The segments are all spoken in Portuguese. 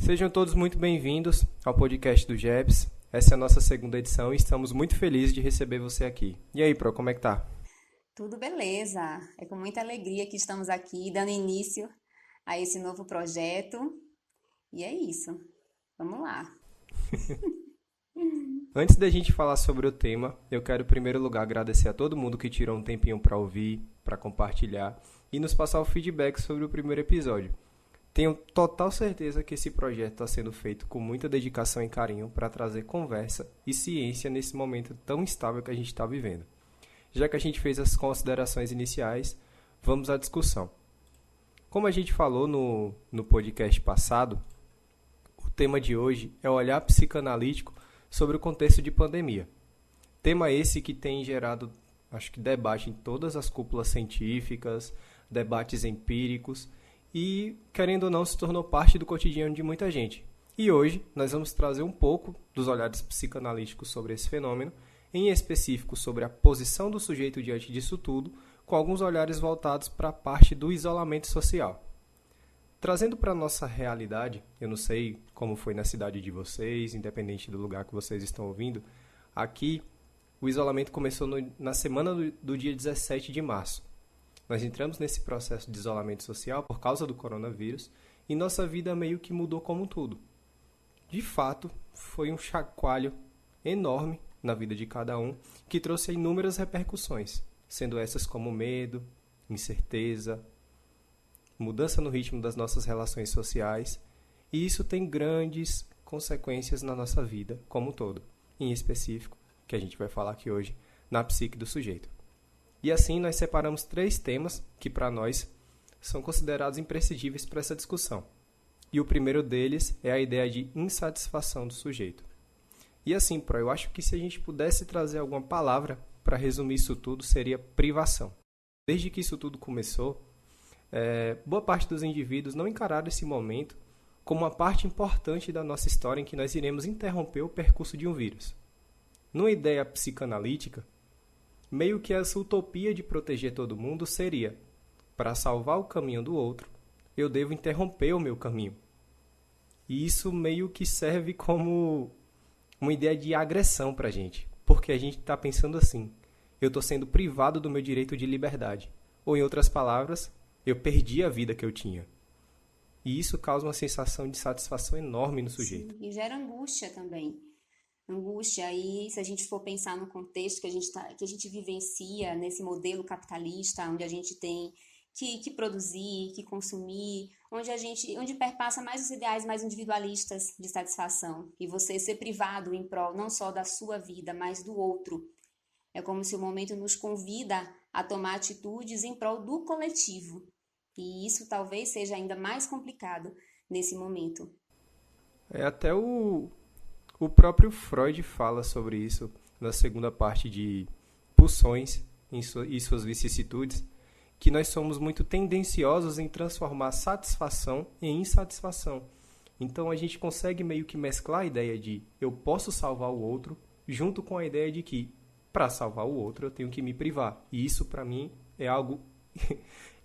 Sejam todos muito bem-vindos ao podcast do GEPS. Essa é a nossa segunda edição e estamos muito felizes de receber você aqui. E aí, Pro, como é que tá? Tudo beleza. É com muita alegria que estamos aqui dando início a esse novo projeto. E é isso. Vamos lá. Antes da gente falar sobre o tema, eu quero em primeiro lugar agradecer a todo mundo que tirou um tempinho para ouvir, para compartilhar e nos passar o feedback sobre o primeiro episódio. Tenho total certeza que esse projeto está sendo feito com muita dedicação e carinho para trazer conversa e ciência nesse momento tão instável que a gente está vivendo. Já que a gente fez as considerações iniciais, vamos à discussão. Como a gente falou no podcast passado, o tema de hoje é o olhar psicanalítico sobre o contexto de pandemia. Tema esse que tem gerado, acho que, debate em todas as cúpulas científicas, debates empíricos e, querendo ou não, se tornou parte do cotidiano de muita gente. E hoje nós vamos trazer um pouco dos olhares psicanalíticos sobre esse fenômeno, em específico sobre a posição do sujeito diante disso tudo, com alguns olhares voltados para a parte do isolamento social. Trazendo para a nossa realidade, eu não sei como foi na cidade de vocês, independente do lugar que vocês estão ouvindo, aqui o isolamento começou na semana do dia 17 de março. Nós entramos nesse processo de isolamento social por causa do coronavírus e nossa vida meio que mudou como um todo. De fato, foi um chacoalho enorme na vida de cada um que trouxe inúmeras repercussões, sendo essas como medo, incerteza, mudança no ritmo das nossas relações sociais, e isso tem grandes consequências na nossa vida como um todo, em específico, que a gente vai falar aqui hoje, na psique do sujeito. E assim nós separamos 3 temas que para nós são considerados imprescindíveis para essa discussão. E o primeiro deles é a ideia de insatisfação do sujeito. E assim, Pro, eu acho que se a gente pudesse trazer alguma palavra para resumir isso tudo, seria privação. Desde que isso tudo começou, boa parte dos indivíduos não encararam esse momento como uma parte importante da nossa história em que nós iremos interromper o percurso de um vírus. Numa ideia psicanalítica, meio que essa utopia de proteger todo mundo seria, para salvar o caminho do outro, eu devo interromper o meu caminho. E isso meio que serve como uma ideia de agressão para a gente, porque a gente está pensando assim, eu estou sendo privado do meu direito de liberdade. Ou, em outras palavras, eu perdi a vida que eu tinha. E isso causa uma sensação de satisfação enorme no sujeito. Sim, e gera angústia também. Angústia aí, se a gente for pensar no contexto que a gente vivencia nesse modelo capitalista, onde a gente tem que produzir, que consumir, onde perpassa mais os ideais mais individualistas de satisfação. E você ser privado em prol não só da sua vida, mas do outro. É como se o momento nos convida a tomar atitudes em prol do coletivo. E isso talvez seja ainda mais complicado nesse momento. Até o próprio Freud fala sobre isso na segunda parte de Pulsões e suas vicissitudes, que nós somos muito tendenciosos em transformar satisfação em insatisfação. Então a gente consegue meio que mesclar a ideia de eu posso salvar o outro, junto com a ideia de que para salvar o outro eu tenho que me privar. E isso para mim é algo,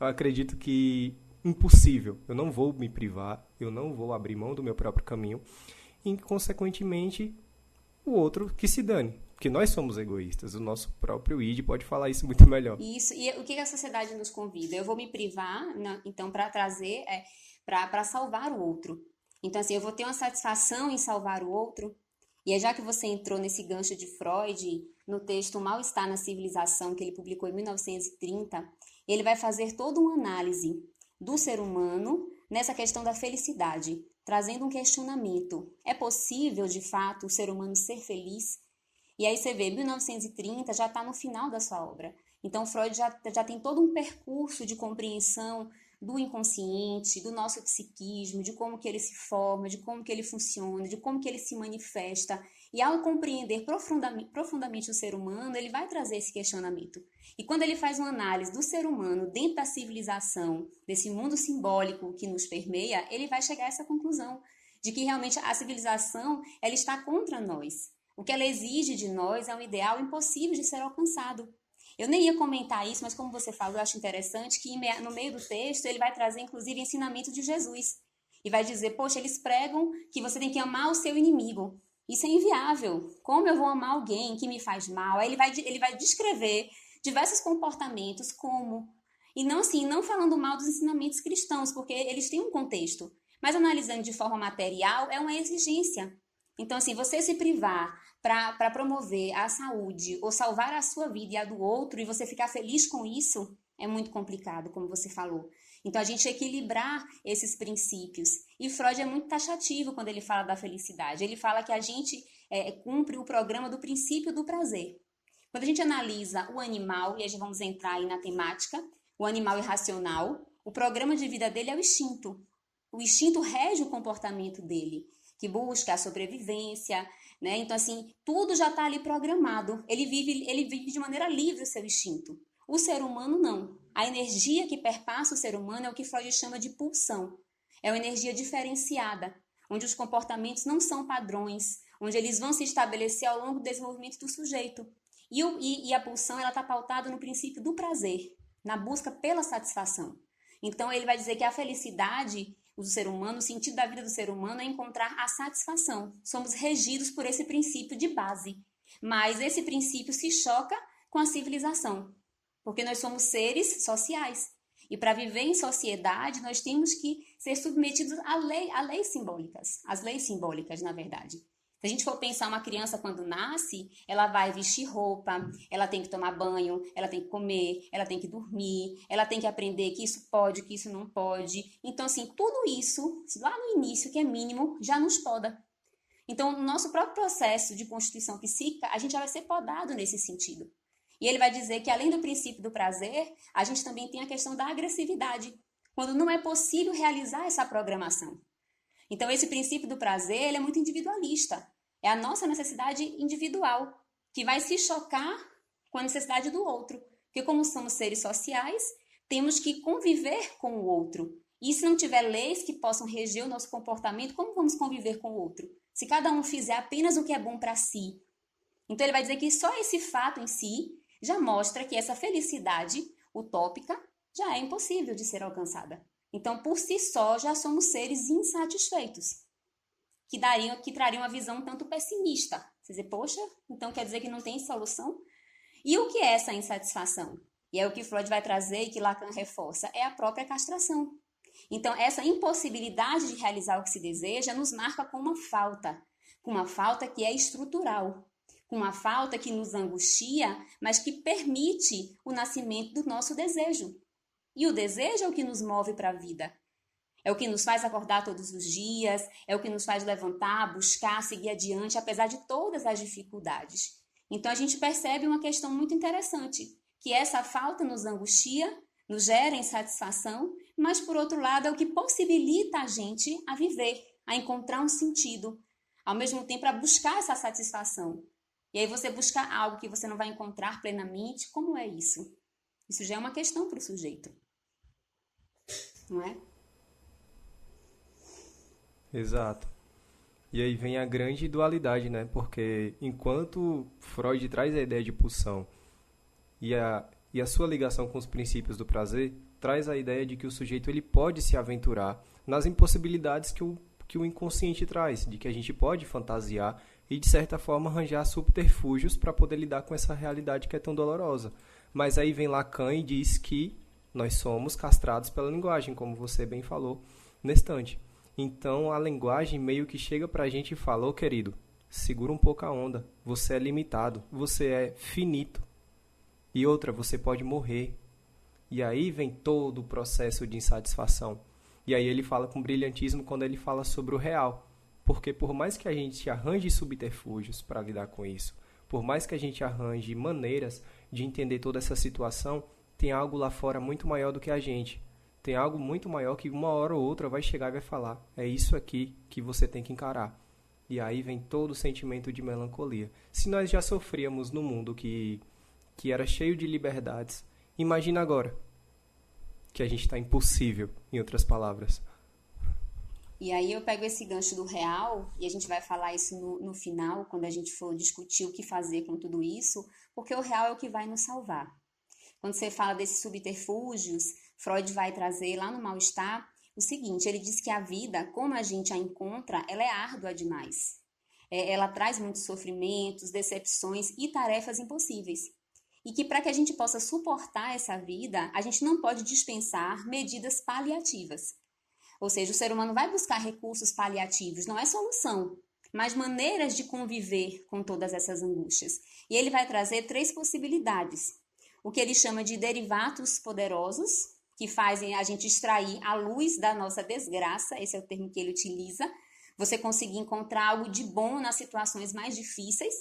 eu acredito que impossível. Eu não vou me privar, eu não vou abrir mão do meu próprio caminho. E, consequentemente, o outro que se dane. Porque nós somos egoístas. O nosso próprio id pode falar isso muito melhor. Isso. E o que a sociedade nos convida? Eu vou me privar, então, para trazer, para salvar o outro. Então, assim, eu vou ter uma satisfação em salvar o outro. E é já que você entrou nesse gancho de Freud, no texto Mal-Estar na Civilização, que ele publicou em 1930, ele vai fazer toda uma análise do ser humano nessa questão da felicidade, trazendo um questionamento. É possível, de fato, o ser humano ser feliz? E aí você vê, 1930 já está no final da sua obra. Então, Freud já tem todo um percurso de compreensão do inconsciente, do nosso psiquismo, de como que ele se forma, de como que ele funciona, de como que ele se manifesta. E ao compreender profundamente o ser humano, ele vai trazer esse questionamento. E quando ele faz uma análise do ser humano dentro da civilização, desse mundo simbólico que nos permeia, ele vai chegar a essa conclusão, de que realmente a civilização ela está contra nós. O que ela exige de nós é um ideal impossível de ser alcançado. Eu nem ia comentar isso, mas como você falou, eu acho interessante que no meio do texto ele vai trazer, inclusive, ensinamento de Jesus. e vai dizer, poxa, eles pregam que você tem que amar o seu inimigo. Isso é inviável. Como eu vou amar alguém que me faz mal? Aí ele vai descrever diversos comportamentos como... E não assim, não falando mal dos ensinamentos cristãos, porque eles têm um contexto. Mas analisando de forma material, é uma exigência. Então, assim, você se privar para promover a saúde ou salvar a sua vida e a do outro e você ficar feliz com isso, é muito complicado, como você falou. Então, a gente equilibrar esses princípios. E Freud é muito taxativo quando ele fala da felicidade. Ele fala que a gente cumpre o programa do princípio do prazer. Quando a gente analisa o animal, e aí já vamos entrar aí na temática, o animal irracional, o programa de vida dele é o instinto. O instinto rege o comportamento dele, que busca a sobrevivência, né? Então, assim, tudo já está ali programado. Ele vive de maneira livre o seu instinto. O ser humano, não. A energia que perpassa o ser humano é o que Freud chama de pulsão. É uma energia diferenciada, onde os comportamentos não são padrões, onde eles vão se estabelecer ao longo do desenvolvimento do sujeito. E a pulsão está pautada no princípio do prazer, na busca pela satisfação. Então, ele vai dizer que a felicidade do ser humano, o sentido da vida do ser humano é encontrar a satisfação. Somos regidos por esse princípio de base. Mas esse princípio se choca com a civilização, porque nós somos seres sociais. E para viver em sociedade, nós temos que ser submetidos a leis simbólicas. As leis simbólicas, na verdade. Se a gente for pensar uma criança quando nasce, ela vai vestir roupa, ela tem que tomar banho, ela tem que comer, ela tem que dormir, ela tem que aprender que isso pode, que isso não pode. Então, assim, tudo isso, lá no início, que é mínimo, já nos poda. Então, no nosso próprio processo de constituição psíquica, a gente já vai ser podado nesse sentido. E ele vai dizer que, além do princípio do prazer, a gente também tem a questão da agressividade, quando não é possível realizar essa programação. Então, esse princípio do prazer, ele é muito individualista. É a nossa necessidade individual, que vai se chocar com a necessidade do outro. Porque como somos seres sociais, temos que conviver com o outro. E se não tiver leis que possam reger o nosso comportamento, como vamos conviver com o outro? Se cada um fizer apenas o que é bom para si. Então, ele vai dizer que só esse fato em si já mostra que essa felicidade utópica já é impossível de ser alcançada. Então, por si só, já somos seres insatisfeitos, que trariam uma visão um tanto pessimista. Você dizer, poxa, então quer dizer que não tem solução? E o que é essa insatisfação? E é o que Freud vai trazer e que Lacan reforça, é a própria castração. Então, essa impossibilidade de realizar o que se deseja nos marca com uma falta que é estrutural, com uma falta que nos angustia, mas que permite o nascimento do nosso desejo. E o desejo é o que nos move para a vida. É o que nos faz acordar todos os dias, é o que nos faz levantar, buscar, seguir adiante, apesar de todas as dificuldades. Então, a gente percebe uma questão muito interessante, que essa falta nos angustia, nos gera insatisfação, mas, por outro lado, é o que possibilita a gente a viver, a encontrar um sentido, ao mesmo tempo a buscar essa satisfação. E aí você busca algo que você não vai encontrar plenamente, como é isso? Isso já é uma questão para o sujeito, não é? Exato. E aí vem a grande dualidade, né? Porque enquanto Freud traz a ideia de pulsão e a sua ligação com os princípios do prazer, traz a ideia de que o sujeito ele pode se aventurar nas impossibilidades que o inconsciente traz, de que a gente pode fantasiar e, de certa forma, arranjar subterfúgios para poder lidar com essa realidade que é tão dolorosa. Mas aí vem Lacan e diz que nós somos castrados pela linguagem, como você bem falou na estante. Então, a linguagem meio que chega pra gente e fala, ô querido, segura um pouco a onda, você é limitado, você é finito. E outra, você pode morrer. E aí vem todo o processo de insatisfação. E aí ele fala com brilhantismo quando ele fala sobre o real. Porque por mais que a gente arranje subterfúgios para lidar com isso, por mais que a gente arranje maneiras de entender toda essa situação, tem algo lá fora muito maior do que a gente. Tem algo muito maior que uma hora ou outra vai chegar e vai falar, é isso aqui que você tem que encarar. E aí vem todo o sentimento de melancolia. Se nós já sofríamos no mundo que era cheio de liberdades, imagina agora que a gente está impossível, em outras palavras. E aí eu pego esse gancho do real, e a gente vai falar isso no final, quando a gente for discutir o que fazer com tudo isso, porque o real é o que vai nos salvar. Quando você fala desses subterfúgios, Freud vai trazer lá no Mal-Estar o seguinte, ele diz que a vida, como a gente a encontra, ela é árdua demais. Ela traz muitos sofrimentos, decepções e tarefas impossíveis. E que para que a gente possa suportar essa vida, a gente não pode dispensar medidas paliativas. Ou seja, o ser humano vai buscar recursos paliativos, não é solução, mas maneiras de conviver com todas essas angústias. E ele vai trazer 3 possibilidades. O que ele chama de derivados poderosos, que fazem a gente extrair a luz da nossa desgraça, esse é o termo que ele utiliza, você conseguir encontrar algo de bom nas situações mais difíceis.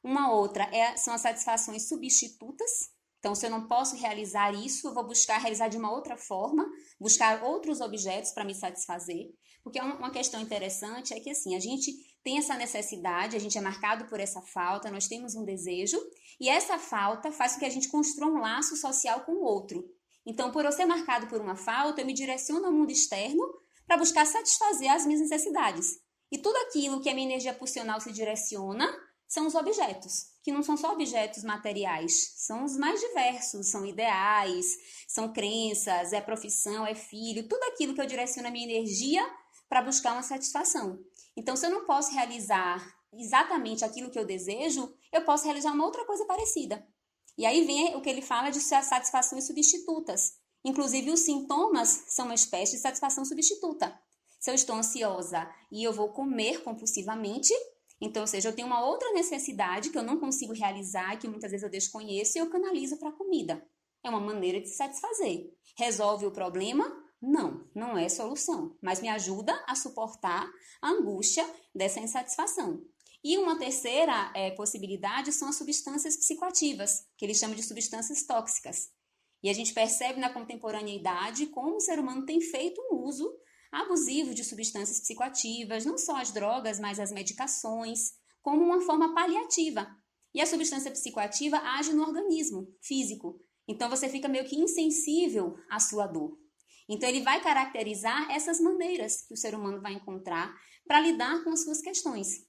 Uma outra são as satisfações substitutas. Então, se eu não posso realizar isso, eu vou buscar realizar de uma outra forma, buscar outros objetos para me satisfazer. Porque uma questão interessante é que, assim, a gente tem essa necessidade, a gente é marcado por essa falta, nós temos um desejo, e essa falta faz com que a gente construa um laço social com o outro. Então, por eu ser marcado por uma falta, eu me direciono ao mundo externo para buscar satisfazer as minhas necessidades. E tudo aquilo que a minha energia pulsional se direciona são os objetos, que não são só objetos materiais, são os mais diversos, são ideais, são crenças, é profissão, é filho, tudo aquilo que eu direciono a minha energia para buscar uma satisfação. Então, se eu não posso realizar exatamente aquilo que eu desejo, eu posso realizar uma outra coisa parecida. E aí vem o que ele fala de satisfações substitutas. Inclusive, os sintomas são uma espécie de satisfação substituta. Se eu estou ansiosa e eu vou comer compulsivamente, então, ou seja, eu tenho uma outra necessidade que eu não consigo realizar, que muitas vezes eu desconheço, e eu canalizo para a comida. É uma maneira de se satisfazer. Resolve o problema? Não, não é solução, mas me ajuda a suportar a angústia dessa insatisfação. E uma terceira possibilidade são as substâncias psicoativas, que ele chama de substâncias tóxicas. E a gente percebe na contemporaneidade como o ser humano tem feito um uso abusivo de substâncias psicoativas, não só as drogas, mas as medicações, como uma forma paliativa. E a substância psicoativa age no organismo físico, então você fica meio que insensível à sua dor. Então ele vai caracterizar essas maneiras que o ser humano vai encontrar para lidar com as suas questões.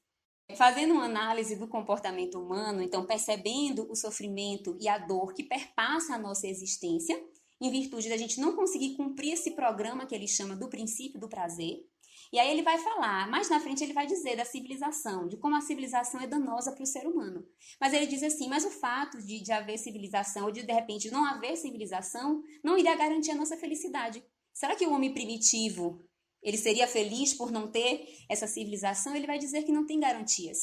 Fazendo uma análise do comportamento humano, então percebendo o sofrimento e a dor que perpassa a nossa existência, em virtude da gente não conseguir cumprir esse programa que ele chama do princípio do prazer. E aí ele vai falar, mais na frente ele vai dizer da civilização, de como a civilização é danosa para o ser humano. Mas ele diz assim, mas o fato de haver civilização, ou de repente não haver civilização, não iria garantir a nossa felicidade. Será que o homem primitivo, ele seria feliz por não ter essa civilização? Ele vai dizer que não tem garantias.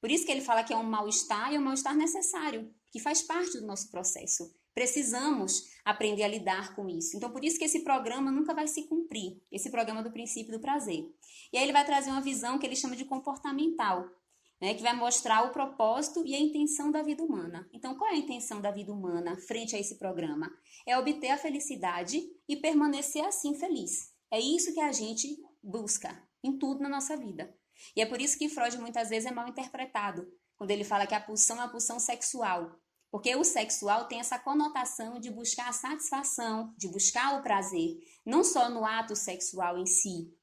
Por isso que ele fala que é um mal-estar, e é um mal-estar necessário, que faz parte do nosso processo. Precisamos aprender a lidar com isso. Então, por isso que esse programa nunca vai se cumprir, esse programa do princípio do prazer. E aí ele vai trazer uma visão que ele chama de comportamental, né, que vai mostrar o propósito e a intenção da vida humana. Então, qual é a intenção da vida humana frente a esse programa? É obter a felicidade e permanecer assim feliz. É isso que a gente busca em tudo na nossa vida. E é por isso que Freud muitas vezes é mal interpretado, quando ele fala que a pulsão é uma pulsão sexual. Porque o sexual tem essa conotação de buscar a satisfação, de buscar o prazer, não só no ato sexual em si.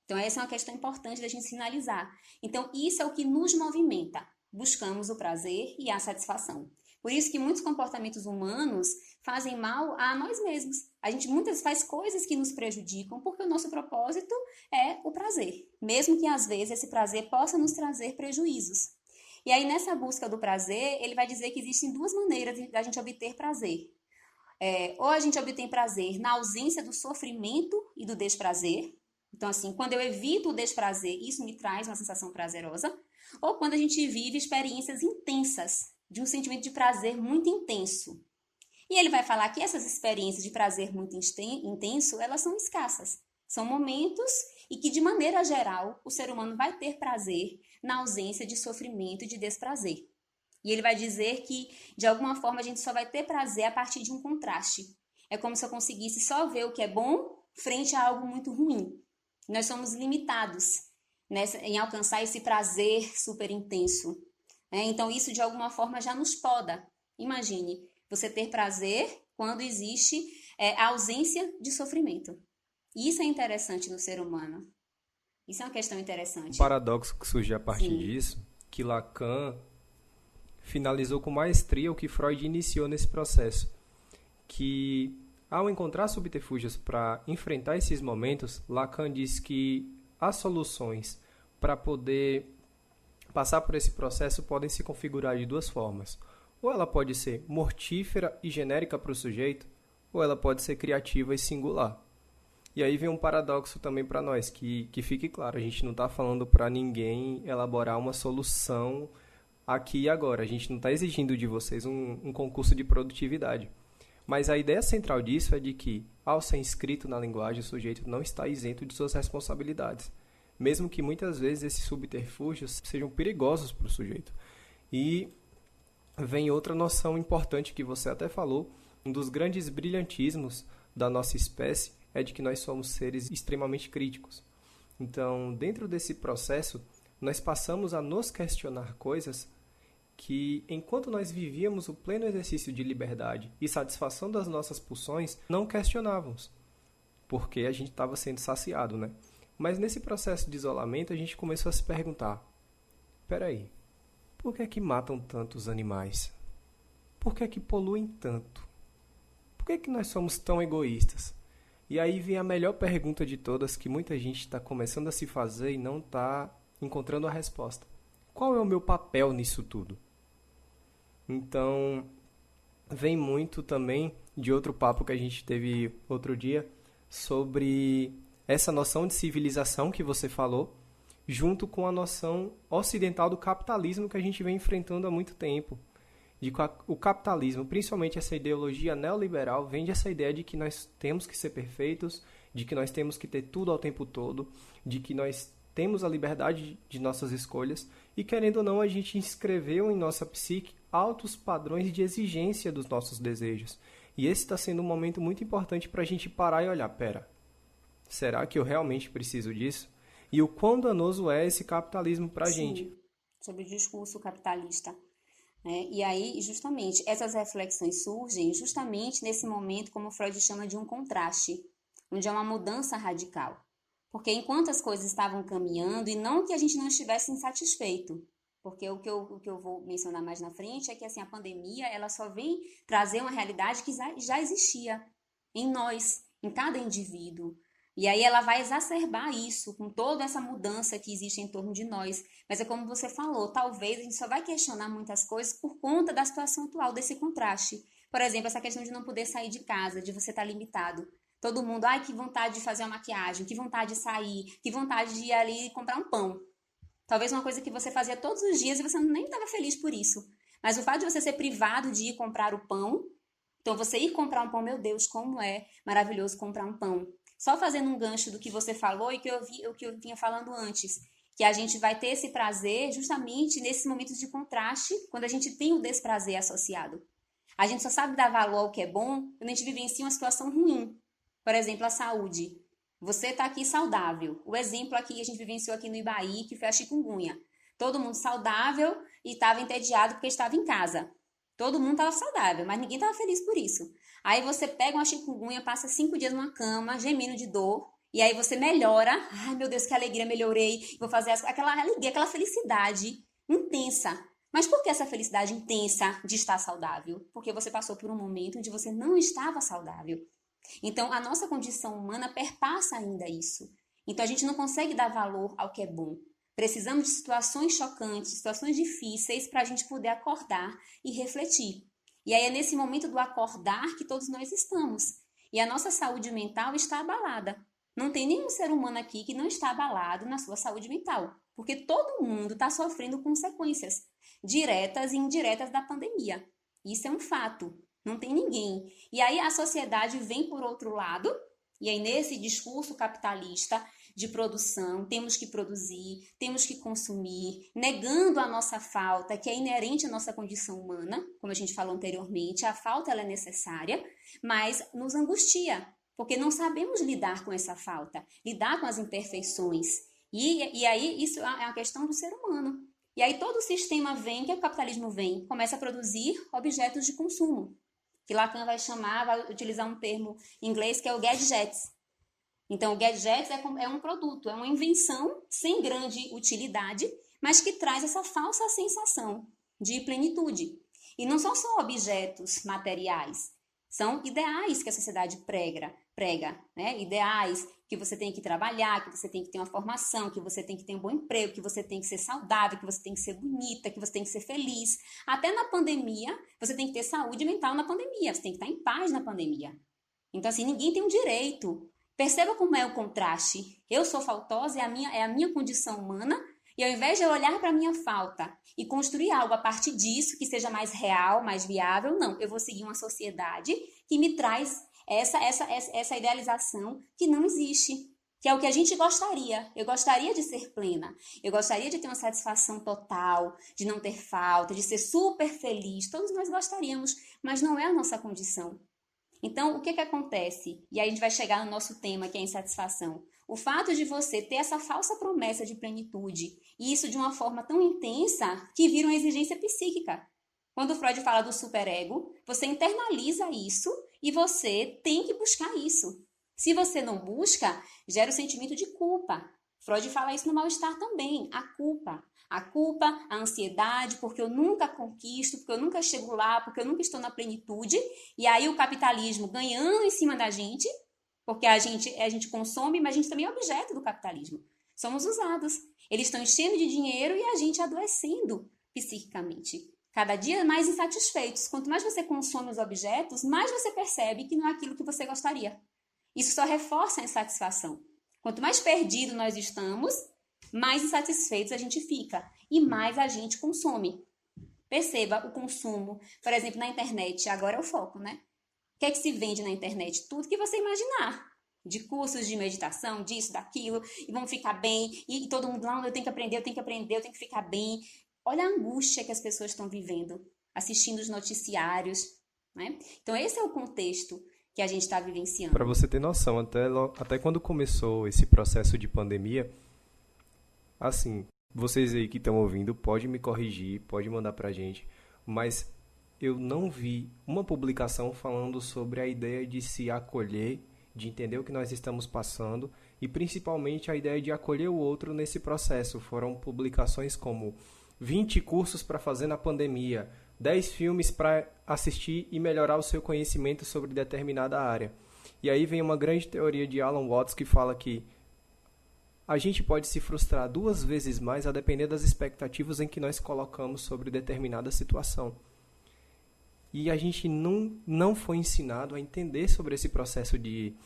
Então, essa é uma questão importante da gente sinalizar. Então, isso é o que nos movimenta. Buscamos o prazer e a satisfação. Por isso que muitos comportamentos humanos fazem mal a nós mesmos. A gente muitas vezes faz coisas que nos prejudicam porque o nosso propósito é o prazer. Mesmo que, às vezes, esse prazer possa nos trazer prejuízos. E aí, nessa busca do prazer, ele vai dizer que existem 2 maneiras de a gente obter prazer. Ou a gente obtém prazer na ausência do sofrimento e do desprazer. Então, assim, quando eu evito o desprazer, isso me traz uma sensação prazerosa. Ou quando a gente vive experiências intensas, de um sentimento de prazer muito intenso. E ele vai falar que essas experiências de prazer muito intenso, elas são escassas. São momentos e que, de maneira geral, o ser humano vai ter prazer na ausência de sofrimento e de desprazer. E ele vai dizer que, de alguma forma, a gente só vai ter prazer a partir de um contraste. É como se eu conseguisse só ver o que é bom frente a algo muito ruim. Nós somos limitados em alcançar esse prazer super intenso. Então, isso, de alguma forma, já nos poda. Imagine, você ter prazer quando existe a ausência de sofrimento. Isso é interessante no ser humano. Isso é uma questão interessante. Um paradoxo que surge a partir disso, que Lacan finalizou com maestria o que Freud iniciou nesse processo, que Ao encontrar subterfúgios para enfrentar esses momentos, Lacan diz que as soluções para poder passar por esse processo podem se configurar de duas formas. Ou ela pode ser mortífera e genérica para o sujeito, ou ela pode ser criativa e singular. E aí vem um paradoxo também para nós, que fique claro, a gente não está falando para ninguém elaborar uma solução aqui e agora. A gente não está exigindo de vocês um concurso de produtividade. Mas a ideia central disso é de que, ao ser inscrito na linguagem, o sujeito não está isento de suas responsabilidades, mesmo que muitas vezes esses subterfúgios sejam perigosos para o sujeito. E vem outra noção importante que você até falou, um dos grandes brilhantismos da nossa espécie é de que nós somos seres extremamente críticos. Então, dentro desse processo, nós passamos a nos questionar coisas que, enquanto nós vivíamos o pleno exercício de liberdade e satisfação das nossas pulsões, não questionávamos, porque a gente estava sendo saciado, né? Mas nesse processo de isolamento, a gente começou a se perguntar, peraí, por que é que matam tantos animais? Por que é que poluem tanto? Por que é que nós somos tão egoístas? E aí vem a melhor pergunta de todas que muita gente está começando a se fazer e não está encontrando a resposta. Qual é o meu papel nisso tudo? Então, vem muito também de outro papo que a gente teve outro dia sobre essa noção de civilização que você falou, junto com a noção ocidental do capitalismo que a gente vem enfrentando há muito tempo. De que o capitalismo, principalmente essa ideologia neoliberal, vem dessa ideia de que nós temos que ser perfeitos, de que nós temos que ter tudo ao tempo todo, de que nós temos a liberdade de nossas escolhas e, querendo ou não, a gente inscreveu em nossa psique altos padrões de exigência dos nossos desejos. E esse está sendo um momento muito importante para a gente parar e olhar, pera, será que eu realmente preciso disso? E o quão danoso é esse capitalismo para a gente? Sobre o discurso capitalista. E aí, justamente, essas reflexões surgem justamente nesse momento, como Freud chama de um contraste, onde é uma mudança radical. Porque enquanto as coisas estavam caminhando, e não que a gente não estivesse insatisfeito, porque o que eu vou mencionar mais na frente é que assim, a pandemia ela só vem trazer uma realidade que já existia em nós, em cada indivíduo. E aí ela vai exacerbar isso, com toda essa mudança que existe em torno de nós. Mas é como você falou, talvez a gente só vai questionar muitas coisas por conta da situação atual, desse contraste. Por exemplo, essa questão de não poder sair de casa, de você estar limitado. Todo mundo, ai, que vontade de fazer uma maquiagem, que vontade de sair, que vontade de ir ali comprar um pão. Talvez uma coisa que você fazia todos os dias e você nem estava feliz por isso. Mas o fato de você ser privado de ir comprar o pão, então você ir comprar um pão, meu Deus, como é maravilhoso comprar um pão. Só fazendo um gancho do que você falou e que eu vinha falando antes, que a gente vai ter esse prazer justamente nesses momentos de contraste, quando a gente tem o desprazer associado. A gente só sabe dar valor ao que é bom quando a gente vivencia uma situação ruim. Por exemplo, a saúde. Você está aqui saudável. O exemplo aqui que a gente vivenciou aqui no Ibaí, que foi a chikungunya. Todo mundo saudável e estava entediado porque estava em casa. Todo mundo estava saudável, mas ninguém estava feliz por isso. Aí você pega uma chikungunya, passa 5 dias numa cama, gemendo de dor, e aí você melhora. Ai, meu Deus, que alegria, melhorei. Vou fazer aquela alegria, aquela felicidade intensa. Mas por que essa felicidade intensa de estar saudável? Porque você passou por um momento onde você não estava saudável. Então, a nossa condição humana perpassa ainda isso. Então, a gente não consegue dar valor ao que é bom. Precisamos de situações chocantes, situações difíceis para a gente poder acordar e refletir. E aí é nesse momento do acordar que todos nós estamos. E a nossa saúde mental está abalada. Não tem nenhum ser humano aqui que não está abalado na sua saúde mental. Porque todo mundo está sofrendo consequências diretas e indiretas da pandemia. Isso é um fato. Não tem ninguém. E aí a sociedade vem por outro lado, e aí nesse discurso capitalista de produção, temos que produzir, temos que consumir, negando a nossa falta, que é inerente à nossa condição humana, como a gente falou anteriormente, a falta ela é necessária, mas nos angustia, porque não sabemos lidar com essa falta, lidar com as imperfeições. E aí isso é uma questão do ser humano. E aí todo o sistema vem, que o capitalismo vem, começa a produzir objetos de consumo, que Lacan vai utilizar um termo em inglês que é o gadgets. Então, o gadget é um produto, é uma invenção sem grande utilidade, mas que traz essa falsa sensação de plenitude. E não são só objetos materiais, São ideais que a sociedade prega, né? Ideais que você tem que trabalhar, que você tem que ter uma formação, que você tem que ter um bom emprego, que você tem que ser saudável, que você tem que ser bonita, que você tem que ser feliz. Até na pandemia, você tem que ter saúde mental na pandemia, você tem que estar em paz na pandemia. Então, assim, ninguém tem um direito. Perceba como é o contraste. Eu sou faltosa, é a minha condição humana, e ao invés de eu olhar para a minha falta e construir algo a partir disso, que seja mais real, mais viável, não. Eu vou seguir uma sociedade que me traz essa idealização que não existe, que é o que a gente gostaria. Eu gostaria de ser plena, eu gostaria de ter uma satisfação total, de não ter falta, de ser super feliz. Todos nós gostaríamos, mas não é a nossa condição. Então, o que acontece? E aí a gente vai chegar no nosso tema, que é a insatisfação. O fato de você ter essa falsa promessa de plenitude, e isso de uma forma tão intensa que vira uma exigência psíquica. Quando o Freud fala do superego, você internaliza isso e você tem que buscar isso. Se você não busca, gera o sentimento de culpa. Freud fala isso no mal-estar também, a culpa. A culpa, a ansiedade, porque eu nunca conquisto, porque eu nunca chego lá, porque eu nunca estou na plenitude. E aí o capitalismo ganhando em cima da gente, porque a gente consome, mas a gente também é objeto do capitalismo. Somos usados. Eles estão enchendo de dinheiro e a gente adoecendo psiquicamente. Cada dia mais insatisfeitos. Quanto mais você consome os objetos, mais você percebe que não é aquilo que você gostaria. Isso só reforça a insatisfação. Quanto mais perdido nós estamos, mais insatisfeitos a gente fica e mais a gente consome. Perceba o consumo, por exemplo, na internet, agora é o foco, né? O que é que se vende na internet? Tudo que você imaginar. De cursos de meditação, disso, daquilo, e vamos ficar bem, e todo mundo lá, eu tenho que aprender, eu tenho que ficar bem. Olha a angústia que as pessoas estão vivendo, assistindo os noticiários, né? Então esse é o contexto que a gente está vivenciando. Para você ter noção, até quando começou esse processo de pandemia, assim, vocês aí que estão ouvindo, pode me corrigir, pode mandar pra gente, mas eu não vi uma publicação falando sobre a ideia de se acolher, de entender o que nós estamos passando e principalmente a ideia de acolher o outro nesse processo. Foram publicações como 20 cursos para fazer na pandemia, 10 filmes para assistir e melhorar o seu conhecimento sobre determinada área. E aí vem uma grande teoria de Alan Watts que fala que a gente pode se frustrar 2 vezes mais a depender das expectativas em que nós colocamos sobre determinada situação. E a gente não foi ensinado a entender sobre esse processo de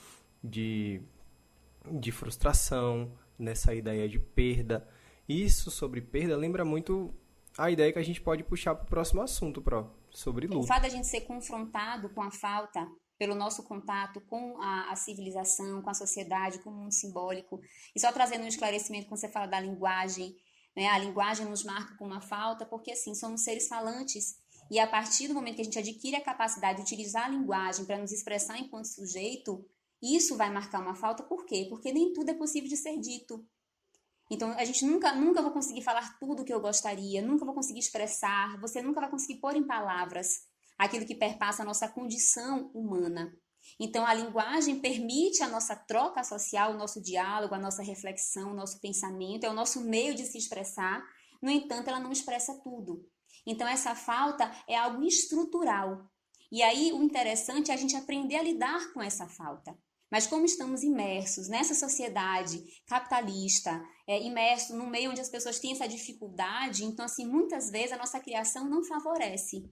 frustração, nessa ideia de perda. Isso sobre perda lembra muito a ideia que a gente pode puxar para o próximo assunto, sobre luto. O fato da gente ser confrontado com a falta pelo nosso contato com a civilização, com a sociedade, com o mundo simbólico. E só trazendo um esclarecimento quando você fala da linguagem, né? A linguagem nos marca com uma falta, porque assim, somos seres falantes. E a partir do momento que a gente adquire a capacidade de utilizar a linguagem para nos expressar enquanto sujeito, isso vai marcar uma falta. Por quê? Porque nem tudo é possível de ser dito. Então, a gente nunca vai conseguir falar tudo o que eu gostaria, nunca vou conseguir expressar, você nunca vai conseguir pôr em palavras aquilo que perpassa a nossa condição humana. Então, a linguagem permite a nossa troca social, o nosso diálogo, a nossa reflexão, o nosso pensamento, é o nosso meio de se expressar. No entanto, ela não expressa tudo. Então, essa falta é algo estrutural. E aí, o interessante é a gente aprender a lidar com essa falta. Mas como estamos imersos nessa sociedade capitalista, imersos no meio onde as pessoas têm essa dificuldade, então, assim, muitas vezes a nossa criação não favorece.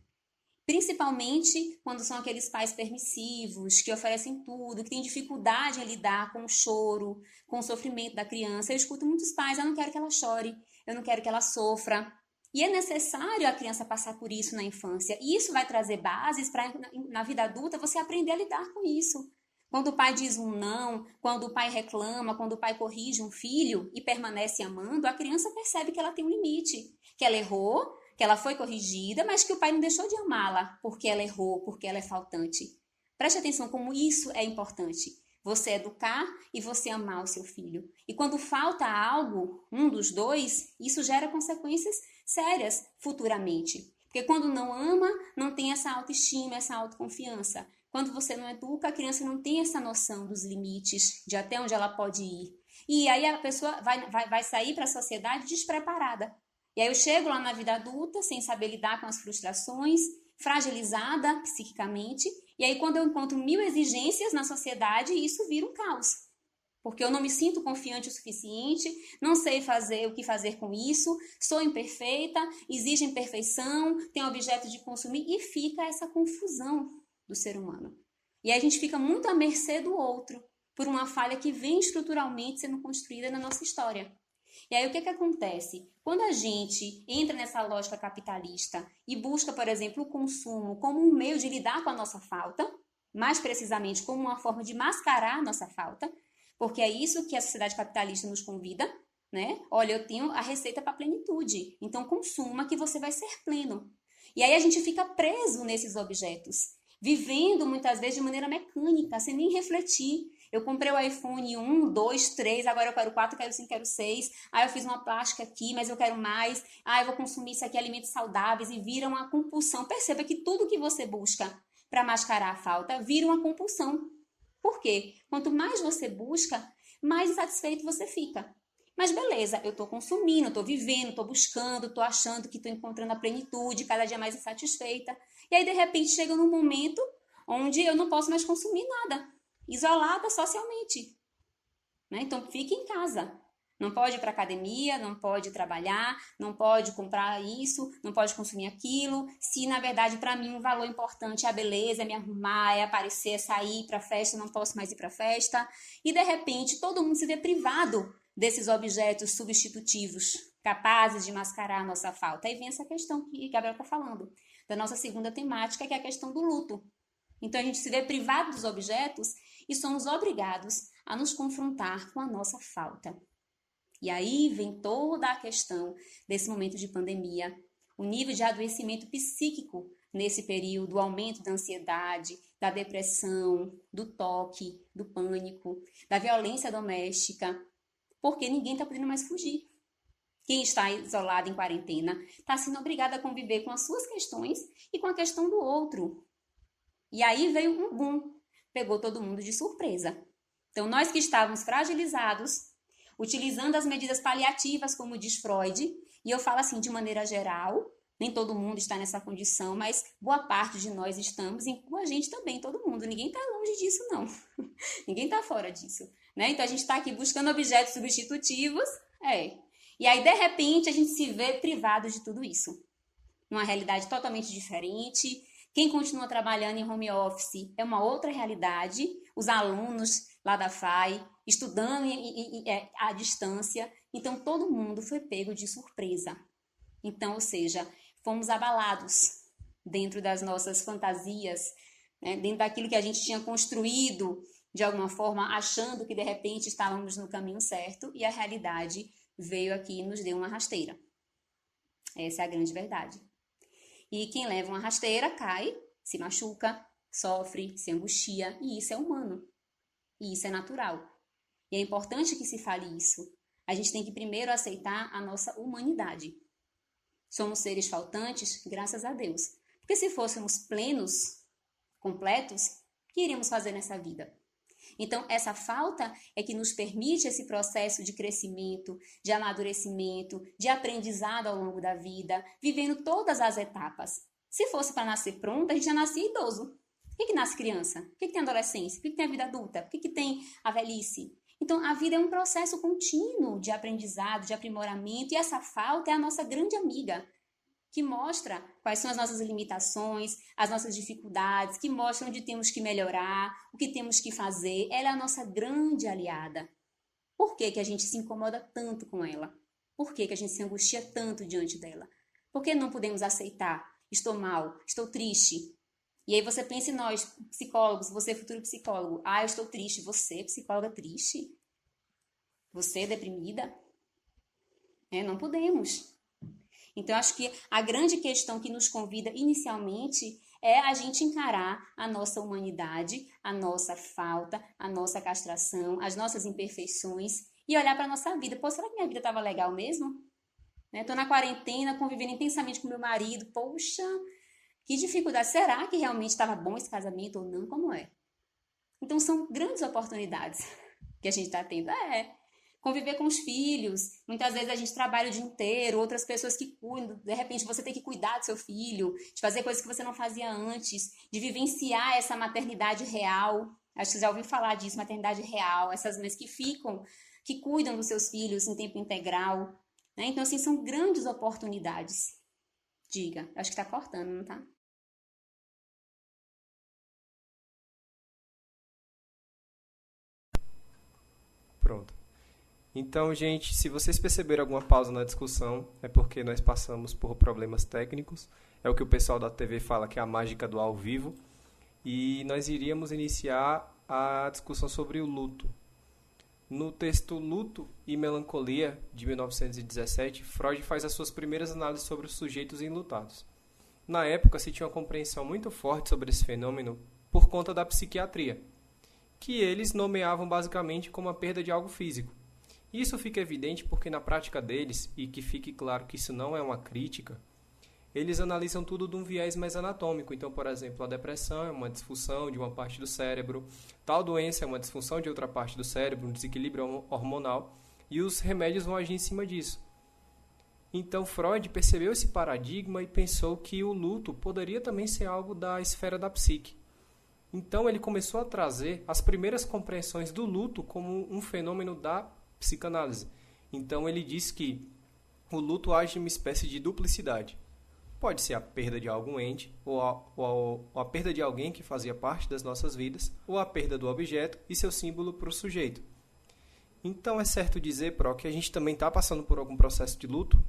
Principalmente quando são aqueles pais permissivos, que oferecem tudo, que têm dificuldade em lidar com o choro, com o sofrimento da criança. Eu escuto muitos pais, eu não quero que ela chore, eu não quero que ela sofra. E é necessário a criança passar por isso na infância. E isso vai trazer bases para, na vida adulta, você aprender a lidar com isso. Quando o pai diz um não, quando o pai reclama, quando o pai corrige um filho e permanece amando, a criança percebe que ela tem um limite, que ela errou, que ela foi corrigida, mas que o pai não deixou de amá-la porque ela errou, porque ela é faltante. Preste atenção como isso é importante. Você educar e você amar o seu filho. E quando falta algo, um dos dois, isso gera consequências sérias futuramente. Porque quando não ama, não tem essa autoestima, essa autoconfiança. Quando você não educa, a criança não tem essa noção dos limites, de até onde ela pode ir. E aí a pessoa vai sair para a sociedade despreparada. E aí eu chego lá na vida adulta, sem saber lidar com as frustrações, fragilizada psiquicamente, e aí quando eu encontro 1000 exigências na sociedade, isso vira um caos. Porque eu não me sinto confiante o suficiente, não sei fazer o que fazer com isso, sou imperfeita, exigem perfeição, tem objeto de consumir, e fica essa confusão do ser humano. E aí a gente fica muito à mercê do outro, por uma falha que vem estruturalmente sendo construída na nossa história. E aí o que acontece? Quando a gente entra nessa lógica capitalista e busca, por exemplo, o consumo como um meio de lidar com a nossa falta, mais precisamente como uma forma de mascarar a nossa falta, porque é isso que a sociedade capitalista nos convida, né? Olha, eu tenho a receita para a plenitude, então consuma que você vai ser pleno. E aí a gente fica preso nesses objetos, vivendo muitas vezes de maneira mecânica, sem nem refletir. Eu comprei o iPhone 1, 2, 3, agora eu quero 4, quero 5, quero 6. Aí eu fiz uma plástica aqui, mas eu quero mais. Eu vou consumir isso aqui, alimentos saudáveis, e vira uma compulsão. Perceba que tudo que você busca para mascarar a falta vira uma compulsão. Por quê? Quanto mais você busca, mais insatisfeito você fica. Mas beleza, eu estou consumindo, estou vivendo, estou buscando, estou achando que estou encontrando a plenitude, cada dia mais insatisfeita. E aí, de repente, chega num momento onde eu não posso mais consumir nada, isolada socialmente. Né? Então, fique em casa. Não pode ir para academia, não pode trabalhar, não pode comprar isso, não pode consumir aquilo. Se, na verdade, para mim, um valor importante é a beleza, é me arrumar, é aparecer, é sair para festa, não posso mais ir para festa. E, de repente, todo mundo se vê privado desses objetos substitutivos, capazes de mascarar a nossa falta. Aí vem essa questão que Gabriel está falando, da nossa segunda temática, que é a questão do luto. Então, a gente se vê privado dos objetos e somos obrigados a nos confrontar com a nossa falta. E aí vem toda a questão desse momento de pandemia, o nível de adoecimento psíquico nesse período, o aumento da ansiedade, da depressão, do toque, do pânico, da violência doméstica, porque ninguém está podendo mais fugir. Quem está isolado em quarentena está sendo obrigado a conviver com as suas questões e com a questão do outro. E aí veio um boom, pegou todo mundo de surpresa. Então, nós que estávamos fragilizados, utilizando as medidas paliativas, como diz Freud, e eu falo assim de maneira geral, nem todo mundo está nessa condição, mas boa parte de nós estamos, e com a gente também, todo mundo. Ninguém está longe disso, não. Ninguém está fora disso. Né? Então, a gente está aqui buscando objetos substitutivos, e aí, de repente, a gente se vê privado de tudo isso. Numa realidade totalmente diferente. Quem continua trabalhando em home office é uma outra realidade. Os alunos lá da FAI, estudando à distância. Então, todo mundo foi pego de surpresa. Então, ou seja, fomos abalados dentro das nossas fantasias, né? Dentro daquilo que a gente tinha construído, de alguma forma, achando que, de repente, estávamos no caminho certo, e a realidade veio aqui e nos deu uma rasteira. Essa é a grande verdade. E quem leva uma rasteira cai, se machuca, sofre, se angustia, e isso é humano. E isso é natural. E é importante que se fale isso. A gente tem que primeiro aceitar a nossa humanidade. Somos seres faltantes, graças a Deus. Porque se fôssemos plenos, completos, o que iríamos fazer nessa vida? Então, essa falta é que nos permite esse processo de crescimento, de amadurecimento, de aprendizado ao longo da vida, vivendo todas as etapas. Se fosse para nascer pronto, a gente já nascia idoso. Por que nasce criança? Por que tem adolescência? Por que tem a vida adulta? Por que tem a velhice? Então, a vida é um processo contínuo de aprendizado, de aprimoramento, e essa falta é a nossa grande amiga, que mostra quais são as nossas limitações, as nossas dificuldades, que mostra onde temos que melhorar, o que temos que fazer. Ela é a nossa grande aliada. Por que a gente se incomoda tanto com ela? Por que a gente se angustia tanto diante dela? Por que não podemos aceitar? Estou mal, estou triste. E aí você pensa em nós, psicólogos, você futuro psicólogo. Eu estou triste. Você, psicóloga, triste? Você, deprimida? Não podemos. Então, acho que a grande questão que nos convida inicialmente é a gente encarar a nossa humanidade, a nossa falta, a nossa castração, as nossas imperfeições e olhar para a nossa vida. Pô, será que minha vida estava legal mesmo? Estou na quarentena, convivendo intensamente com meu marido. Poxa, que dificuldade. Será que realmente estava bom esse casamento ou não? Como é? Então, são grandes oportunidades que a gente está tendo. Conviver com os filhos. Muitas vezes a gente trabalha o dia inteiro, outras pessoas que cuidam. De repente você tem que cuidar do seu filho, de fazer coisas que você não fazia antes, de vivenciar essa maternidade real. Acho que você já ouviu falar disso, maternidade real. Essas mães que cuidam dos seus filhos em tempo integral. Né? Então, assim, são grandes oportunidades. Diga, acho que tá cortando, não tá? Pronto. Então, gente, se vocês perceberam alguma pausa na discussão, é porque nós passamos por problemas técnicos. É o que o pessoal da TV fala que é a mágica do ao vivo. E nós iríamos iniciar a discussão sobre o luto. No texto Luto e Melancolia, de 1917, Freud faz as suas primeiras análises sobre os sujeitos enlutados. Na época, se tinha uma compreensão muito forte sobre esse fenômeno por conta da psiquiatria, que eles nomeavam basicamente como a perda de algo físico. Isso fica evidente porque na prática deles, e que fique claro que isso não é uma crítica, eles analisam tudo de um viés mais anatômico. Então, por exemplo, a depressão é uma disfunção de uma parte do cérebro, tal doença é uma disfunção de outra parte do cérebro, um desequilíbrio hormonal, e os remédios vão agir em cima disso. Então, Freud percebeu esse paradigma e pensou que o luto poderia também ser algo da esfera da psique. Então, ele começou a trazer as primeiras compreensões do luto como um fenômeno da psicanálise. Então, ele diz que o luto age em uma espécie de duplicidade. Pode ser a perda de algum ente, ou a perda de alguém que fazia parte das nossas vidas, ou a perda do objeto e seu símbolo para o sujeito. Então, é certo dizer, Pro, que a gente também está passando por algum processo de luto?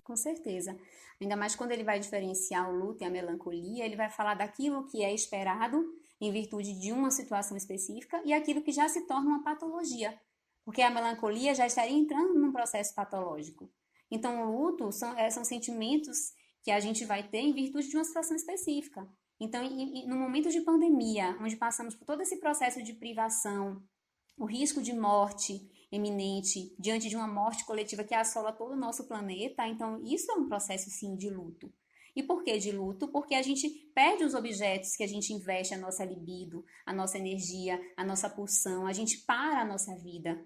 Com certeza. Ainda mais quando ele vai diferenciar o luto e a melancolia, ele vai falar daquilo que é esperado em virtude de uma situação específica e aquilo que já se torna uma patologia, porque a melancolia já estaria entrando num processo patológico. Então, o luto são sentimentos que a gente vai ter em virtude de uma situação específica. Então, no momento de pandemia, onde passamos por todo esse processo de privação, o risco de morte eminente diante de uma morte coletiva que assola todo o nosso planeta, então isso é um processo, sim, de luto. E por que de luto? Porque a gente perde os objetos que a gente investe a nossa libido, a nossa energia, a nossa pulsão, a gente para a nossa vida.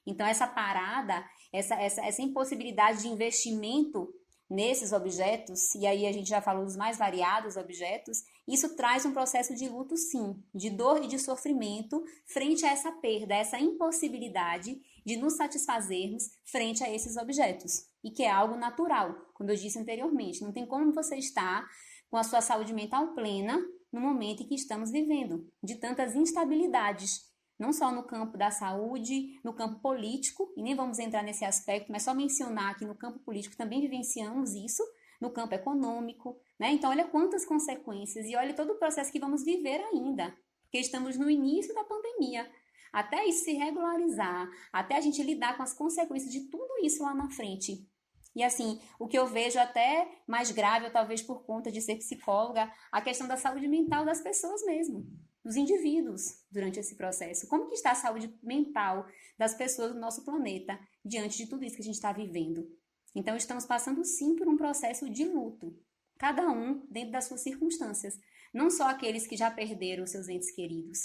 Então, essa parada, essa impossibilidade de investimento nesses objetos, e aí a gente já falou dos mais variados objetos, isso traz um processo de luto, sim, de dor e de sofrimento frente a essa perda, essa impossibilidade de nos satisfazermos frente a esses objetos, e que é algo natural, como eu disse anteriormente. Não tem como você estar com a sua saúde mental plena no momento em que estamos vivendo, de tantas instabilidades, não só no campo da saúde, no campo político, e nem vamos entrar nesse aspecto, mas só mencionar que no campo político também vivenciamos isso, no campo econômico, né? Então, olha quantas consequências e olha todo o processo que vamos viver ainda, porque estamos no início da pandemia. Até isso se regularizar, até a gente lidar com as consequências de tudo isso lá na frente. E assim, o que eu vejo até mais grave, ou talvez por conta de ser psicóloga, a questão da saúde mental das pessoas mesmo, dos indivíduos durante esse processo. Como que está a saúde mental das pessoas do nosso planeta diante de tudo isso que a gente está vivendo? Então, estamos passando sim por um processo de luto, cada um dentro das suas circunstâncias. Não só aqueles que já perderam seus entes queridos,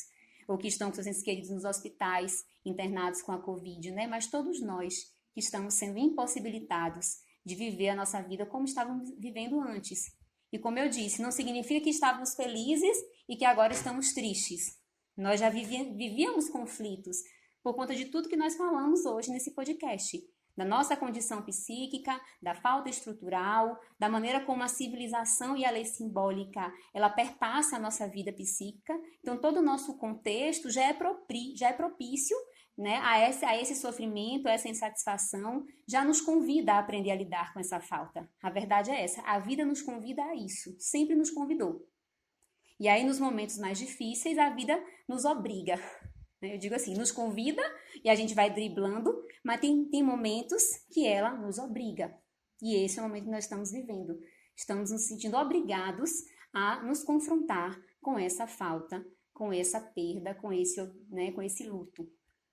ou que estão com seus entes queridos nos hospitais, internados com a Covid, né? Mas todos nós que estamos sendo impossibilitados de viver a nossa vida como estávamos vivendo antes. E como eu disse, não significa que estávamos felizes e que agora estamos tristes. Nós já vivíamos conflitos por conta de tudo que nós falamos hoje nesse podcast. Da nossa condição psíquica, da falta estrutural, da maneira como a civilização e a lei simbólica ela perpassa a nossa vida psíquica. Então, todo o nosso contexto já é propício, né, a esse sofrimento, a essa insatisfação, já nos convida a aprender a lidar com essa falta. A verdade é essa, a vida nos convida a isso, sempre nos convidou. E aí, nos momentos mais difíceis, a vida nos obriga. Eu digo assim, nos convida e a gente vai driblando, mas tem momentos que ela nos obriga. E esse é o momento que nós estamos vivendo. Estamos nos sentindo obrigados a nos confrontar com essa falta, com essa perda, com esse luto.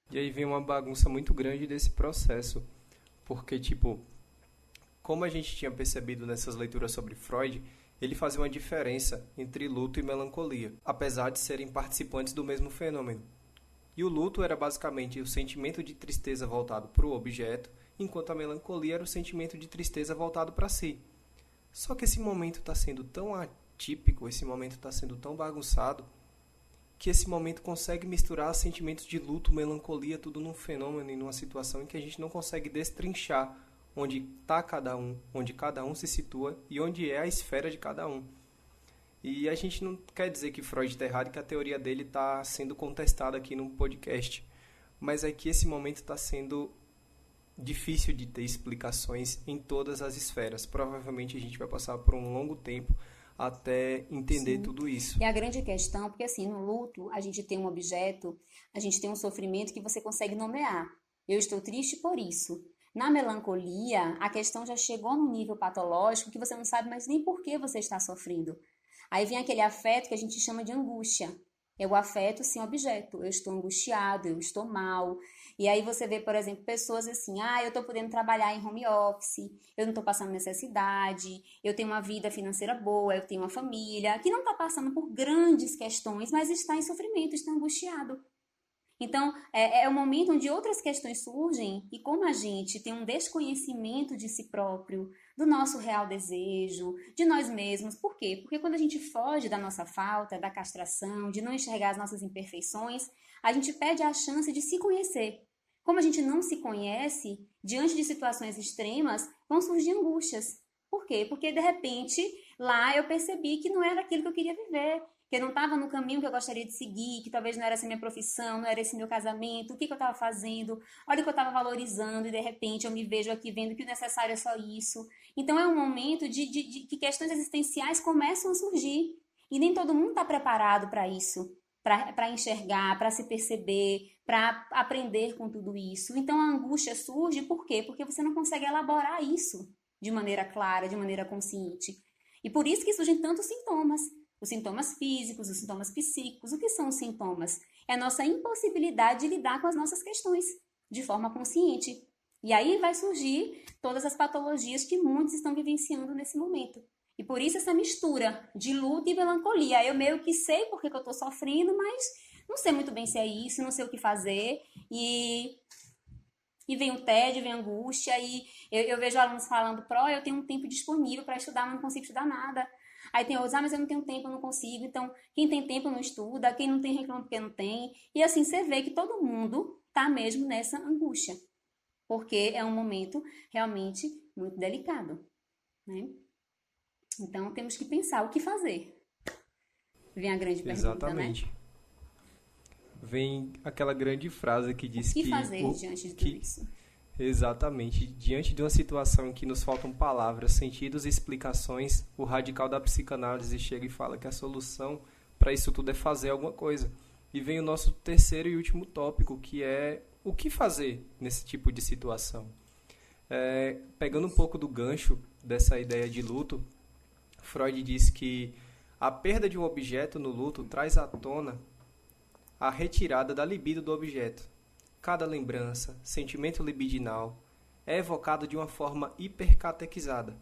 E aí vem uma bagunça muito grande desse processo, porque, como a gente tinha percebido nessas leituras sobre Freud, ele fazia uma diferença entre luto e melancolia, apesar de serem participantes do mesmo fenômeno. E o luto era basicamente o sentimento de tristeza voltado para o objeto, enquanto a melancolia era o sentimento de tristeza voltado para si. Só que esse momento está sendo tão atípico, esse momento está sendo tão bagunçado, que esse momento consegue misturar sentimentos de luto, melancolia, tudo num fenômeno e numa situação em que a gente não consegue destrinchar onde está cada um, onde cada um se situa e onde é a esfera de cada um. E a gente não quer dizer que Freud está errado e que a teoria dele está sendo contestada aqui no podcast, mas é que esse momento está sendo difícil de ter explicações em todas as esferas. Provavelmente a gente vai passar por um longo tempo até entender tudo isso. E a grande questão, porque assim, no luto, a gente tem um objeto, a gente tem um sofrimento que você consegue nomear. Eu estou triste por isso. Na melancolia, a questão já chegou num nível patológico que você não sabe mais nem por que você está sofrendo. Aí vem aquele afeto que a gente chama de angústia. É o afeto sem objeto. Eu estou angustiado, eu estou mal. E aí você vê, por exemplo, pessoas assim, eu estou podendo trabalhar em home office, eu não estou passando necessidade, eu tenho uma vida financeira boa, eu tenho uma família, que não está passando por grandes questões, mas está em sofrimento, está angustiado. Então, é o momento onde outras questões surgem e como a gente tem um desconhecimento de si próprio, do nosso real desejo, de nós mesmos. Por quê? Porque quando a gente foge da nossa falta, da castração, de não enxergar as nossas imperfeições, a gente perde a chance de se conhecer. Como a gente não se conhece, diante de situações extremas, vão surgir angústias. Por quê? Porque, de repente, lá eu percebi que não era aquilo que eu queria viver, que eu não estava no caminho que eu gostaria de seguir, que talvez não era essa minha profissão, não era esse meu casamento, o que eu estava fazendo, olha o que eu estava valorizando e de repente eu me vejo aqui vendo que o necessário é só isso. Então é um momento de que questões existenciais começam a surgir e nem todo mundo está preparado para isso, para enxergar, para se perceber, para aprender com tudo isso. Então a angústia surge por quê? Porque você não consegue elaborar isso de maneira clara, de maneira consciente. E por isso que surgem tantos sintomas. Os sintomas físicos, os sintomas psíquicos. O que são os sintomas? É a nossa impossibilidade de lidar com as nossas questões de forma consciente. E aí vai surgir todas as patologias que muitos estão vivenciando nesse momento. E por isso essa mistura de luto e melancolia. Eu meio que sei porque que eu estou sofrendo, mas não sei muito bem se é isso, não sei o que fazer. E vem o tédio, vem a angústia. E eu vejo alunos falando, eu tenho um tempo disponível para estudar, mas não consigo estudar nada. Aí tem outros, mas eu não tenho tempo, eu não consigo. Então, quem tem tempo não estuda, quem não tem reclama porque não tem. E assim, você vê que todo mundo tá mesmo nessa angústia. Porque é um momento realmente muito delicado, né? Então, temos que pensar o que fazer. Vem a grande pergunta, Exatamente. Né? Vem aquela grande frase que diz que... O que fazer diante de tudo isso? Exatamente. Diante de uma situação em que nos faltam palavras, sentidos e explicações, o radical da psicanálise chega e fala que a solução para isso tudo é fazer alguma coisa. E vem o nosso terceiro e último tópico, que é o que fazer nesse tipo de situação. Pegando um pouco do gancho dessa ideia de luto, Freud diz que a perda de um objeto no luto traz à tona a retirada da libido do objeto. Cada lembrança, sentimento libidinal, é evocado de uma forma hipercatequizada.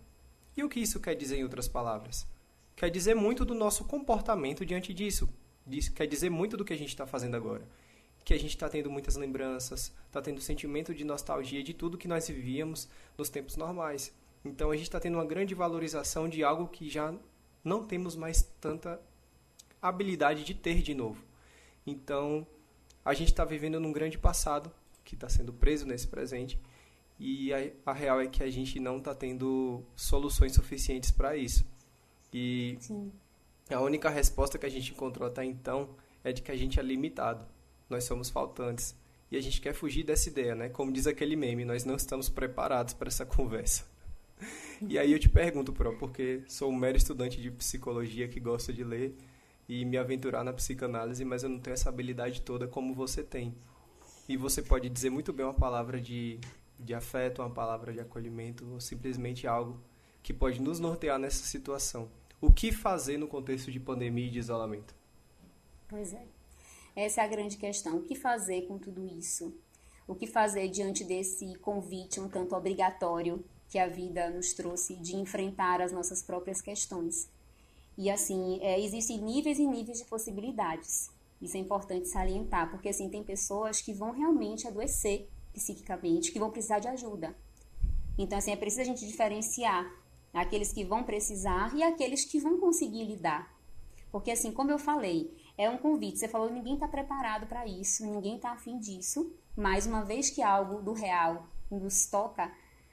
E o que isso quer dizer em outras palavras? Quer dizer muito do nosso comportamento diante disso. Quer dizer muito do que a gente está fazendo agora. Que a gente está tendo muitas lembranças, está tendo sentimento de nostalgia de tudo que nós vivíamos nos tempos normais. Então a gente está tendo uma grande valorização de algo que já não temos mais tanta habilidade de ter de novo. Então a gente está vivendo num grande passado que está sendo preso nesse presente e a real é que a gente não está tendo soluções suficientes para isso. E Sim. A única resposta que a gente encontrou até então é de que a gente é limitado, nós somos faltantes e a gente quer fugir dessa ideia, né? Como diz aquele meme, nós não estamos preparados para essa conversa. E aí eu te pergunto, porque sou um mero estudante de psicologia que gosta de ler e me aventurar na psicanálise, mas eu não tenho essa habilidade toda como você tem. E você pode dizer muito bem uma palavra de afeto, uma palavra de acolhimento, ou simplesmente algo que pode nos nortear nessa situação. O que fazer no contexto de pandemia e de isolamento? Pois é. Essa é a grande questão. O que fazer com tudo isso? O que fazer diante desse convite um tanto obrigatório que a vida nos trouxe de enfrentar as nossas próprias questões? E assim, existem níveis e níveis de possibilidades. Isso é importante salientar, porque assim, tem pessoas que vão realmente adoecer psiquicamente, que vão precisar de ajuda. Então, assim, é preciso a gente diferenciar aqueles que vão precisar e aqueles que vão conseguir lidar. Porque, assim, como eu falei, é um convite. Você falou, ninguém está preparado para isso, ninguém está afim disso, mas uma vez que algo do real nos toca,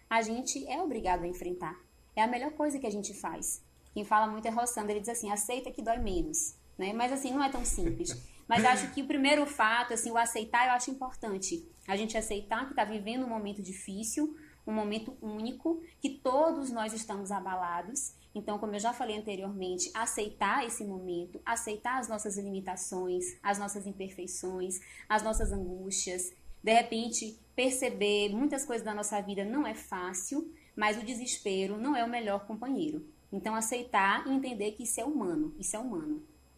a gente é obrigado a enfrentar. É a melhor coisa que a gente faz. Quem fala muito é Rossandra, ele diz assim, aceita que dói menos, né? Mas assim, não é tão simples. Mas acho que o primeiro fato, assim, o aceitar, eu acho importante. A gente aceitar que está vivendo um momento difícil, um momento único, que todos nós estamos abalados. Então, como eu já falei anteriormente, aceitar esse momento, aceitar as nossas limitações, as nossas imperfeições, as nossas angústias. De repente, perceber muitas coisas da nossa vida não é fácil, mas o desespero não é o melhor companheiro. Então, aceitar e entender que isso é humano,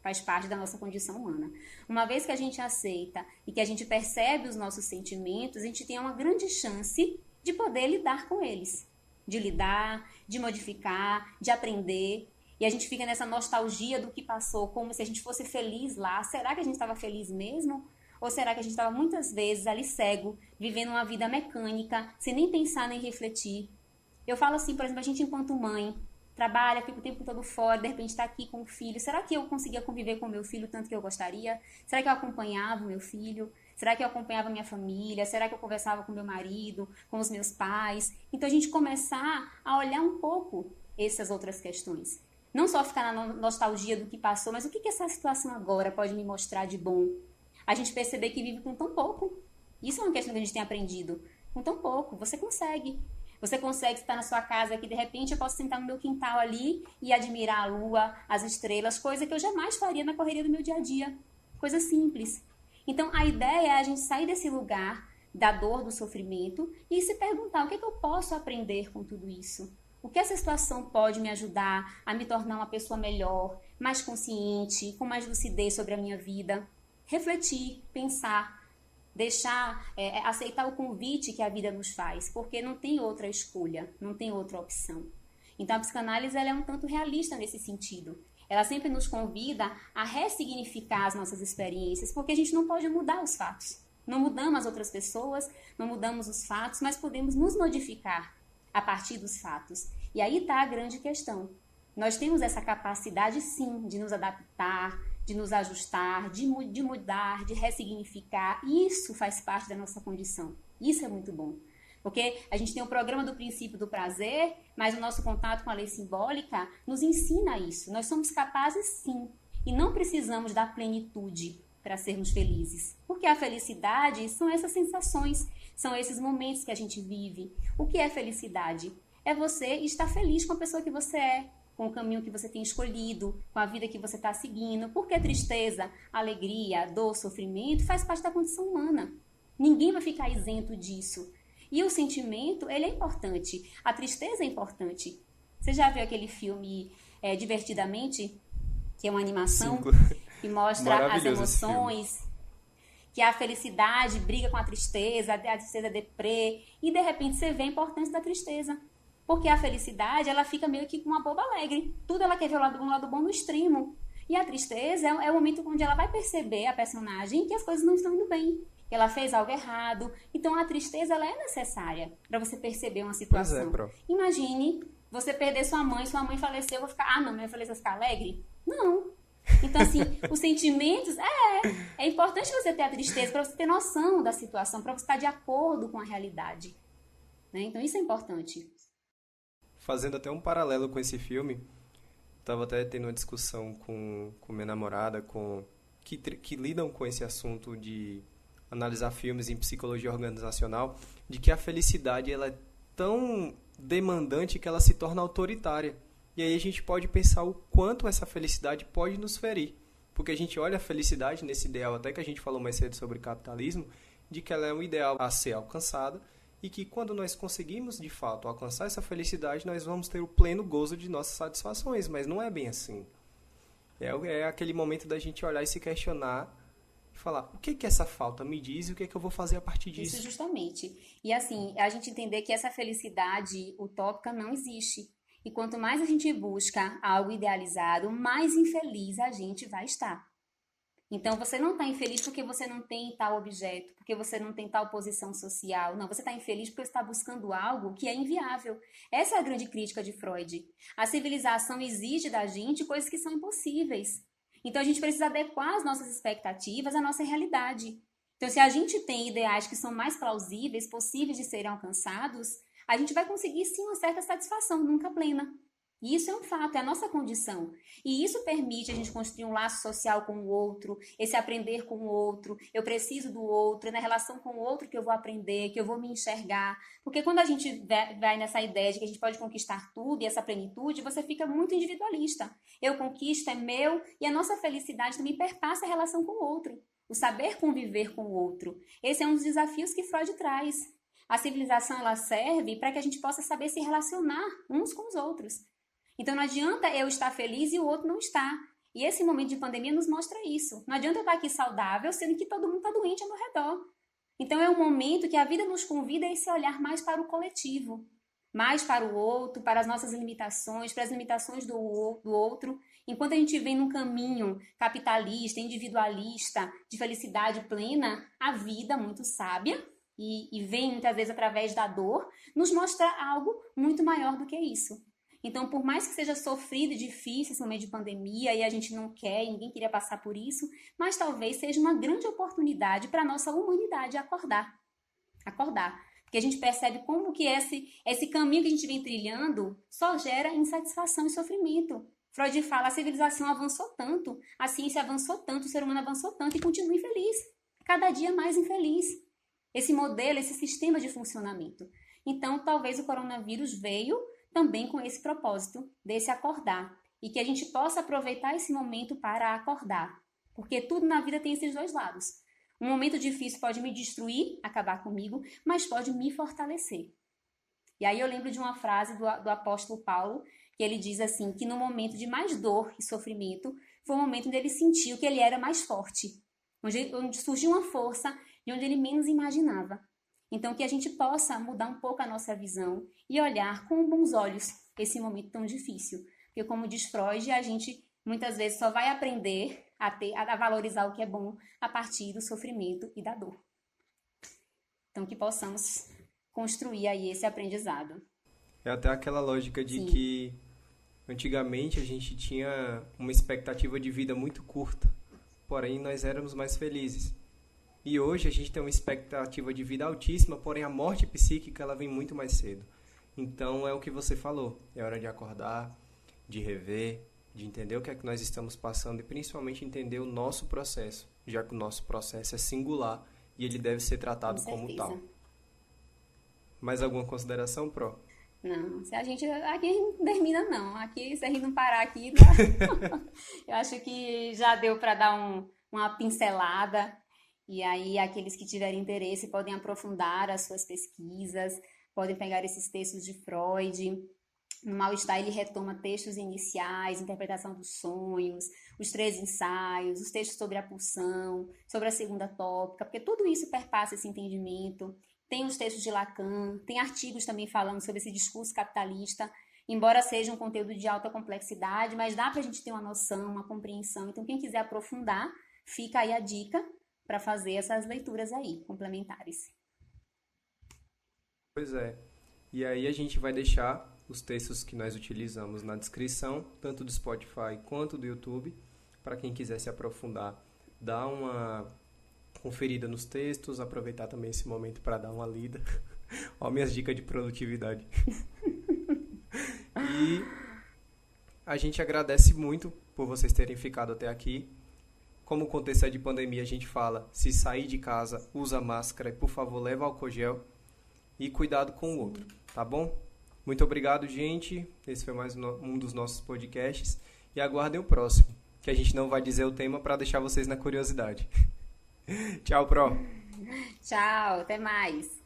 faz parte da nossa condição humana. Uma vez que a gente aceita e que a gente percebe os nossos sentimentos, a gente tem uma grande chance de poder lidar com eles. De lidar, de modificar, de aprender. E a gente fica nessa nostalgia do que passou, como se a gente fosse feliz lá. Será que a gente estava feliz mesmo? Ou será que a gente estava muitas vezes ali cego, vivendo uma vida mecânica, sem nem pensar nem refletir? Eu falo assim, por exemplo, a gente enquanto mãe, trabalha, fica o tempo todo fora, de repente está aqui com o filho. Será que eu conseguia conviver com o meu filho tanto que eu gostaria? Será que eu acompanhava o meu filho? Será que eu acompanhava a minha família? Será que eu conversava com meu marido, com os meus pais? Então a gente começar a olhar um pouco essas outras questões. Não só ficar na nostalgia do que passou, mas o que essa situação agora pode me mostrar de bom? A gente perceber que vive com tão pouco. Isso é uma questão que a gente tem aprendido. Com tão pouco, você consegue. Você consegue estar na sua casa aqui, de repente eu posso sentar no meu quintal ali e admirar a lua, as estrelas, coisa que eu jamais faria na correria do meu dia a dia. Coisa simples. Então, a ideia é a gente sair desse lugar da dor, do sofrimento e se perguntar o que eu posso aprender com tudo isso? O que essa situação pode me ajudar a me tornar uma pessoa melhor, mais consciente, com mais lucidez sobre a minha vida? Refletir, pensar, aceitar o convite que a vida nos faz, porque não tem outra escolha, não tem outra opção. Então, a psicanálise ela é um tanto realista nesse sentido. Ela sempre nos convida a ressignificar as nossas experiências, porque a gente não pode mudar os fatos. Não mudamos as outras pessoas, não mudamos os fatos, mas podemos nos modificar a partir dos fatos. E aí está a grande questão. Nós temos essa capacidade, sim, de nos adaptar, de nos ajustar, de mudar, de ressignificar. Isso faz parte da nossa condição. Isso é muito bom. Porque a gente tem o programa do princípio do prazer, mas o nosso contato com a lei simbólica nos ensina isso. Nós somos capazes, sim, e não precisamos da plenitude para sermos felizes. Porque a felicidade são essas sensações, são esses momentos que a gente vive. O que é felicidade? É você estar feliz com a pessoa que você é, com o caminho que você tem escolhido, com a vida que você está seguindo. Porque tristeza, alegria, dor, sofrimento faz parte da condição humana. Ninguém vai ficar isento disso. E o sentimento, ele é importante. A tristeza é importante. Você já viu aquele filme Divertidamente? Que é uma animação que mostra as emoções, que a felicidade briga com a tristeza é deprê. E, de repente, você vê a importância da tristeza. Porque a felicidade, ela fica meio que com uma boba alegre. Tudo ela quer ver um lado bom no extremo. E a tristeza é o momento onde ela vai perceber, a personagem, que as coisas não estão indo bem. Que ela fez algo errado. Então, a tristeza ela é necessária para você perceber uma situação. Imagine você perder sua mãe faleceu, eu vou ficar, não, minha faleceu, ficar alegre? Não. Então, assim, os sentimentos, é importante você ter a tristeza para você ter noção da situação, para você estar de acordo com a realidade. Né? Então, isso é importante. Fazendo até um paralelo com esse filme, estava até tendo uma discussão com minha namorada, que lidam com esse assunto de analisar filmes em psicologia organizacional, de que a felicidade ela é tão demandante que ela se torna autoritária. E aí a gente pode pensar o quanto essa felicidade pode nos ferir. Porque a gente olha a felicidade nesse ideal, até que a gente falou mais cedo sobre capitalismo, de que ela é um ideal a ser alcançado e que quando nós conseguimos, de fato, alcançar essa felicidade, nós vamos ter o pleno gozo de nossas satisfações. Mas não é bem assim. É aquele momento da gente olhar e se questionar falar, o que essa falta me diz e o que eu vou fazer a partir disso? Isso justamente. E assim, a gente entender que essa felicidade utópica não existe. E quanto mais a gente busca algo idealizado, mais infeliz a gente vai estar. Então, você não está infeliz porque você não tem tal objeto, porque você não tem tal posição social. Não, você está infeliz porque você está buscando algo que é inviável. Essa é a grande crítica de Freud. A civilização exige da gente coisas que são impossíveis. Então, a gente precisa adequar as nossas expectativas à nossa realidade. Então, se a gente tem ideais que são mais plausíveis, possíveis de serem alcançados, a gente vai conseguir, sim, uma certa satisfação, nunca plena. E isso é um fato, é a nossa condição. E isso permite a gente construir um laço social com o outro, esse aprender com o outro. Eu preciso do outro, é na relação com o outro que eu vou aprender, que eu vou me enxergar. Porque quando a gente vai nessa ideia de que a gente pode conquistar tudo e essa plenitude, você fica muito individualista. Eu conquisto, é meu, e a nossa felicidade também perpassa a relação com o outro. O saber conviver com o outro. Esse é um dos desafios que Freud traz. A civilização, ela serve para que a gente possa saber se relacionar uns com os outros. Então, não adianta eu estar feliz e o outro não está. E esse momento de pandemia nos mostra isso. Não adianta eu estar aqui saudável, sendo que todo mundo está doente ao meu redor. Então, é um momento que a vida nos convida a esse olhar mais para o coletivo, mais para o outro, para as nossas limitações, para as limitações do outro. Enquanto a gente vem num caminho capitalista, individualista, de felicidade plena, a vida muito sábia, e vem muitas vezes através da dor, nos mostra algo muito maior do que isso. Então, por mais que seja sofrido e difícil esse momento de pandemia, e a gente não quer, e ninguém queria passar por isso, mas talvez seja uma grande oportunidade para a nossa humanidade acordar. Acordar. Porque a gente percebe como que esse caminho que a gente vem trilhando só gera insatisfação e sofrimento. Freud fala, a civilização avançou tanto, a ciência avançou tanto, o ser humano avançou tanto e continua infeliz. Cada dia mais infeliz. Esse modelo, esse sistema de funcionamento. Então, talvez o coronavírus veio também com esse propósito, desse acordar. E que a gente possa aproveitar esse momento para acordar. Porque tudo na vida tem esses dois lados. Um momento difícil pode me destruir, acabar comigo, mas pode me fortalecer. E aí eu lembro de uma frase do apóstolo Paulo, que ele diz assim, que no momento de mais dor e sofrimento, foi o momento onde ele sentiu que ele era mais forte. Onde surgiu uma força de onde ele menos imaginava. Então, que a gente possa mudar um pouco a nossa visão e olhar com bons olhos esse momento tão difícil. Porque, como diz Freud, a gente muitas vezes só vai aprender a valorizar o que é bom a partir do sofrimento e da dor. Então, que possamos construir aí esse aprendizado. É até aquela lógica de Sim. que antigamente a gente tinha uma expectativa de vida muito curta, porém nós éramos mais felizes. E hoje a gente tem uma expectativa de vida altíssima, porém a morte psíquica ela vem muito mais cedo. Então é o que você falou, é hora de acordar, de rever, de entender o que é que nós estamos passando e principalmente entender o nosso processo, já que o nosso processo é singular e ele deve ser tratado como tal. Mais alguma consideração, Pro? Não, se a gente aqui não termina não, aqui se a gente não parar aqui, tá? Eu acho que já deu para dar uma pincelada. E aí, aqueles que tiverem interesse podem aprofundar as suas pesquisas, podem pegar esses textos de Freud. No Mal-Estar, ele retoma textos iniciais, interpretação dos sonhos, os 3 ensaios, os textos sobre a pulsão, sobre a segunda tópica, porque tudo isso perpassa esse entendimento. Tem os textos de Lacan, tem artigos também falando sobre esse discurso capitalista, embora seja um conteúdo de alta complexidade, mas dá para a gente ter uma noção, uma compreensão. Então, quem quiser aprofundar, fica aí a dica para fazer essas leituras aí, complementares. Pois é. E aí a gente vai deixar os textos que nós utilizamos na descrição, tanto do Spotify quanto do YouTube, para quem quiser se aprofundar, dar uma conferida nos textos, aproveitar também esse momento para dar uma lida. Olha minhas dicas de produtividade. E a gente agradece muito por vocês terem ficado até aqui. Como o contexto é de pandemia, a gente fala, se sair de casa, usa máscara e, por favor, leva álcool gel e cuidado com o outro, tá bom? Muito obrigado, gente. Esse foi mais um dos nossos podcasts. E aguardem o próximo, que a gente não vai dizer o tema para deixar vocês na curiosidade. Tchau, Pro. Tchau, até mais.